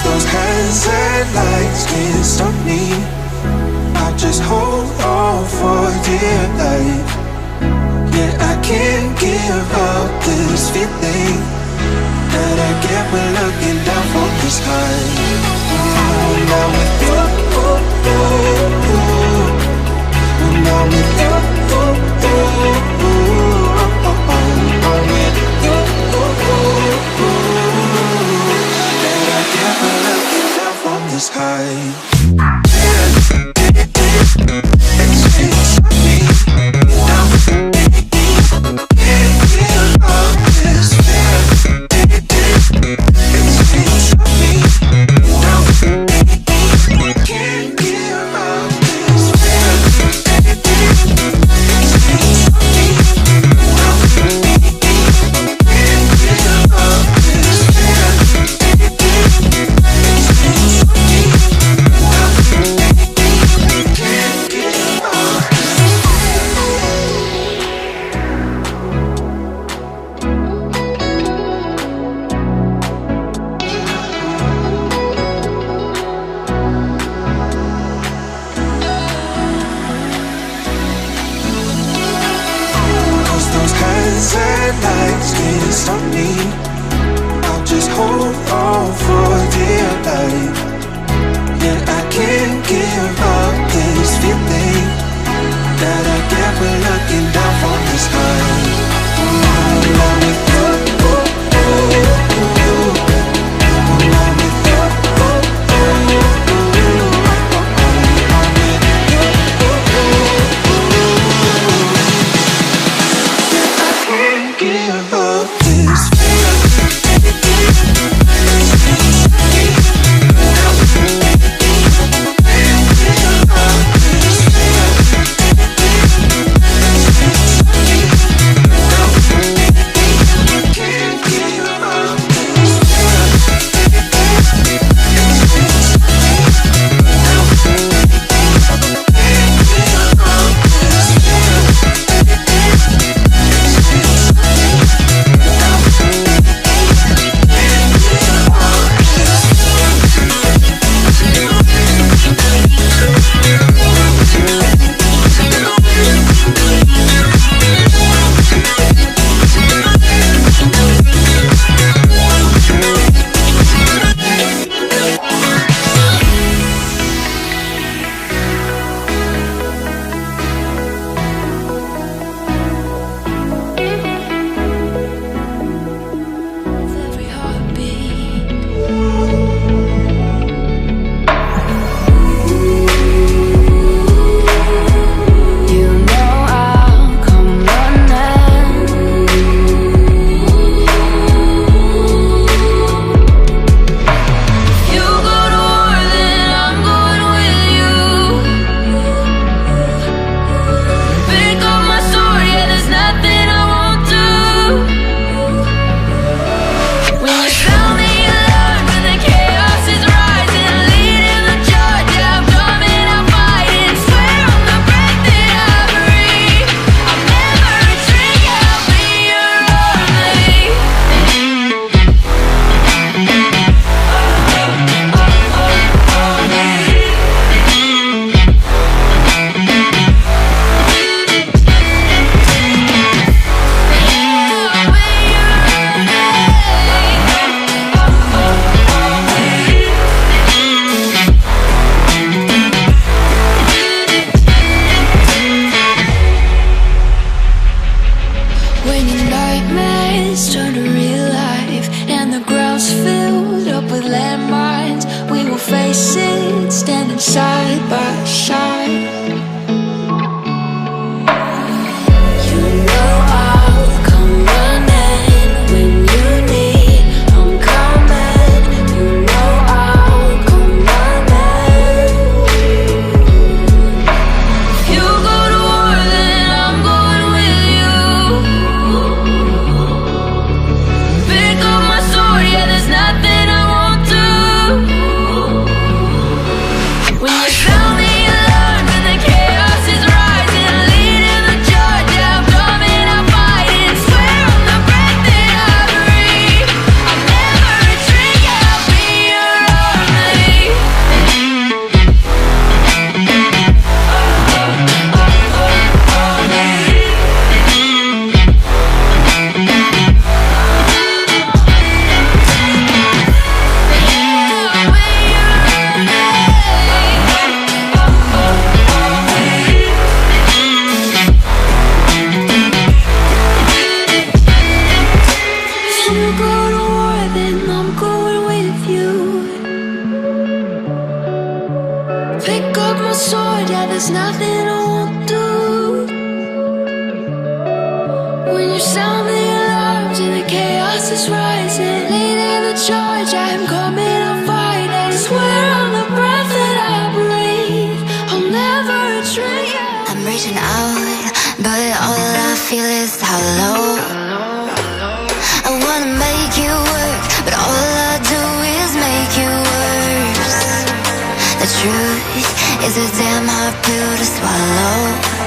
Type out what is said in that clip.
those hands and lights can't stop me. I'll just hold on for dear life. Yeah, I can't give up this feeling that I get when looking down from the sky. Now with you, now with you, that I get when looking down from the sky. Lights can't stop me. I'll just hold on for dear life. Yeah, I can't give up this feeling that I get when looking down from the sky. Now with you, now with you, give up this feeling. that there's nothing I won't do. When you sound the alarms and the chaos is rising, leading the charge, I am coming, I'm fighting. Swear on the breath that I breathe, I'll never retreat. I'm reaching out, but all I feel is hollow. I wanna make you work, but all I do is make you worse. The truth is a damn hard pill to swallow.